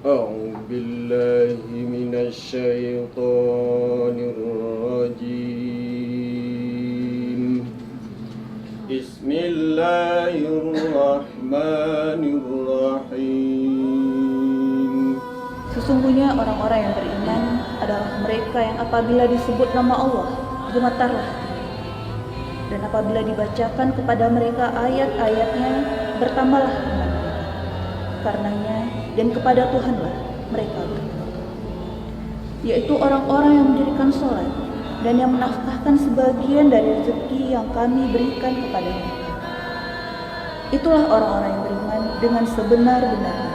أعوذ بالله من الشيطان الرجيم بسم الله الرحمن الرحيم. Sesungguhnya orang-orang yang beriman adalah mereka yang apabila disebut nama Allah, gemetarlah. Dan apabila dibacakan kepada mereka ayat-ayatnya, bertambahlah iman mereka. Karenanya dan kepada Tuhanlah mereka berdoa, yaitu orang-orang yang mendirikan sholat dan yang menafkahkan sebagian dari rezeki yang kami berikan kepada mereka. Itulah orang-orang yang beriman dengan sebenar-benarnya.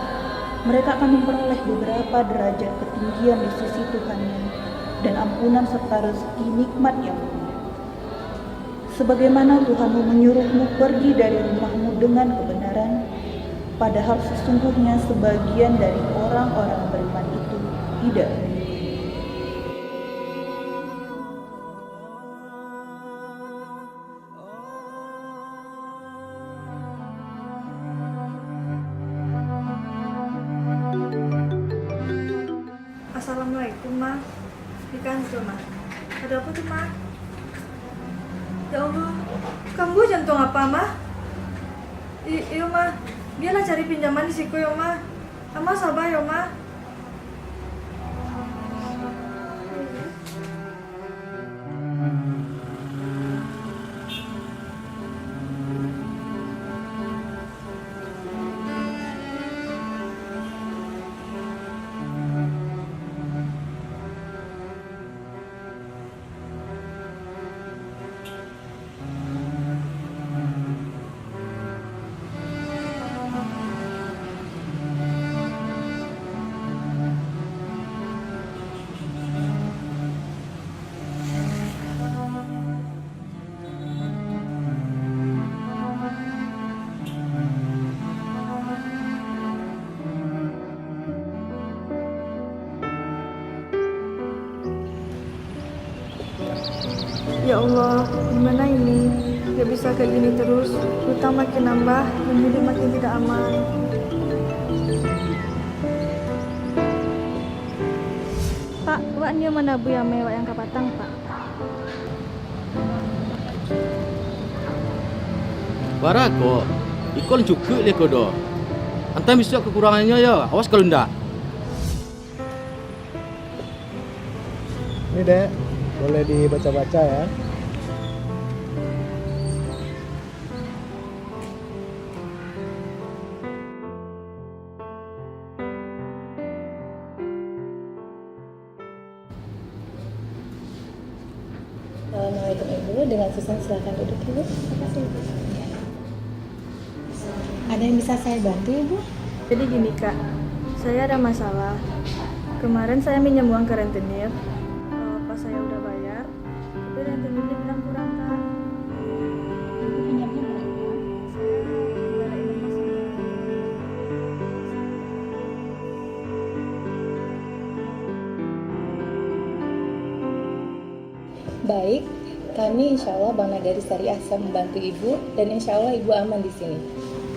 Mereka akan memperoleh beberapa derajat ketinggian di sisi Tuhannya dan ampunan serta rezeki nikmat yang mulia. Sebagaimana Tuhanmu menyuruhmu pergi dari rumahmu dengan kebenaran, padahal sesungguhnya sebagian dari orang-orang beriman itu tidak. Assalamualaikum, Ma. Di kantor, Ma. Ada apa tuh, Ma? Ya Allah, kamu jantung apa, Ma? Iya, Ma. Biarlah cari pinjaman di siku, ya, Ma. Ama sabar, ya, Ma. Ya Allah, gimana ini? Gak bisa kayak gini terus. Hutang makin nambah dan hidup makin tidak aman. Pak, waknya mana bu yang mewah yang kapatang, Pak? Barako, ikon cukup le kodo. Antam bisa kekurangannya ya, awas kalau ndak. Ini Dek, boleh dibaca-baca ya. Assalamualaikum Ibu, dengan Susan silakan duduk Ibu. Terima kasih Ibu. Ada yang bisa saya bantu Ibu? Jadi gini, Kak. Saya ada masalah. Kemarin saya minjem uang ke rentenir. Pas saya udah bayar, tapi rentenirnya bilang kurang, Kak. Ibu pinjamnya berapa? Saya balikin emas. Baik, kami insya Allah Bank Nagari Syariah bisa membantu Ibu dan insya Allah Ibu aman di sini.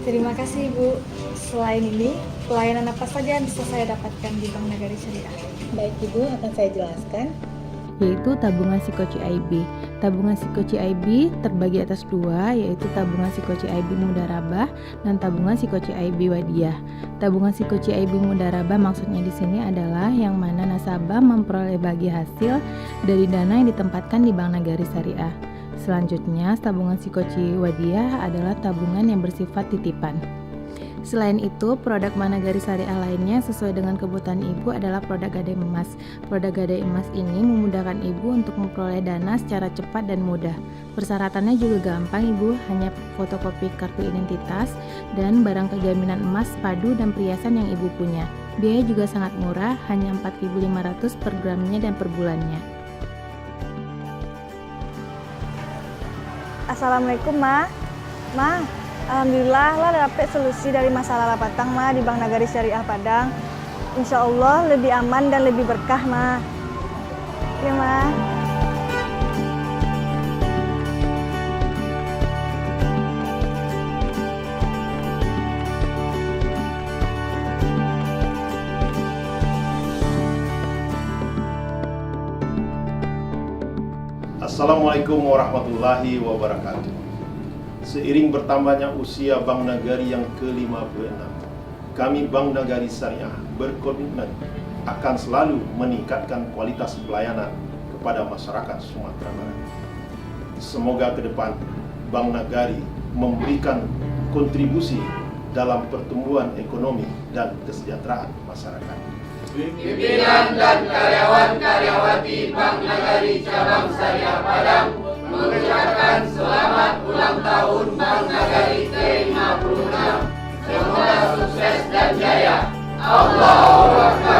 Terima kasih, Ibu. Selain ini, pelayanan apa saja yang bisa saya dapatkan di Bank Nagari Syariah? Baik Ibu, akan saya jelaskan. Yaitu tabungan Siko CIB. Tabungan Siko CIB terbagi atas dua, yaitu tabungan Siko CIB Mudarabah dan tabungan Siko CIB Wadiyah. Tabungan Siko CIB Mudarabah maksudnya di sini adalah yang mana nasabah memperoleh bagi hasil dari dana yang ditempatkan di Bank Nagari Syariah. Selanjutnya, tabungan Siko CIB Wadiyah adalah tabungan yang bersifat titipan. Selain itu, produk Managari Syariah lainnya sesuai dengan kebutuhan Ibu adalah produk gadai emas. Produk gadai emas ini memudahkan Ibu untuk memperoleh dana secara cepat dan mudah. Persyaratannya juga gampang Ibu, hanya fotokopi kartu identitas dan barang kejaminan emas, padu, dan perhiasan yang Ibu punya. Biaya juga sangat murah, hanya 4.500 per gramnya dan per bulannya. Assalamualaikum, Ma. Ma, alhamdulillah lah dapet solusi dari masalah lapatang, Ma, di Bank Nagari Syariah Padang. Insya Allah lebih aman dan lebih berkah, Ma. Ya, Ma. Assalamualaikum warahmatullahi wabarakatuh. Seiring bertambahnya usia Bank Nagari yang ke-56, kami Bank Nagari Syariah berkomitmen akan selalu meningkatkan kualitas pelayanan kepada masyarakat Sumatera Barat. Semoga ke depan Bank Nagari memberikan kontribusi dalam pertumbuhan ekonomi dan kesejahteraan masyarakat. Pimpinan dan karyawan-karyawati Bank Nagari Cabang Syariah Padang mengucapkan selamat ulang tahun Bank Nagari ke-56. Semoga sukses dan jaya. Allahu Akbar.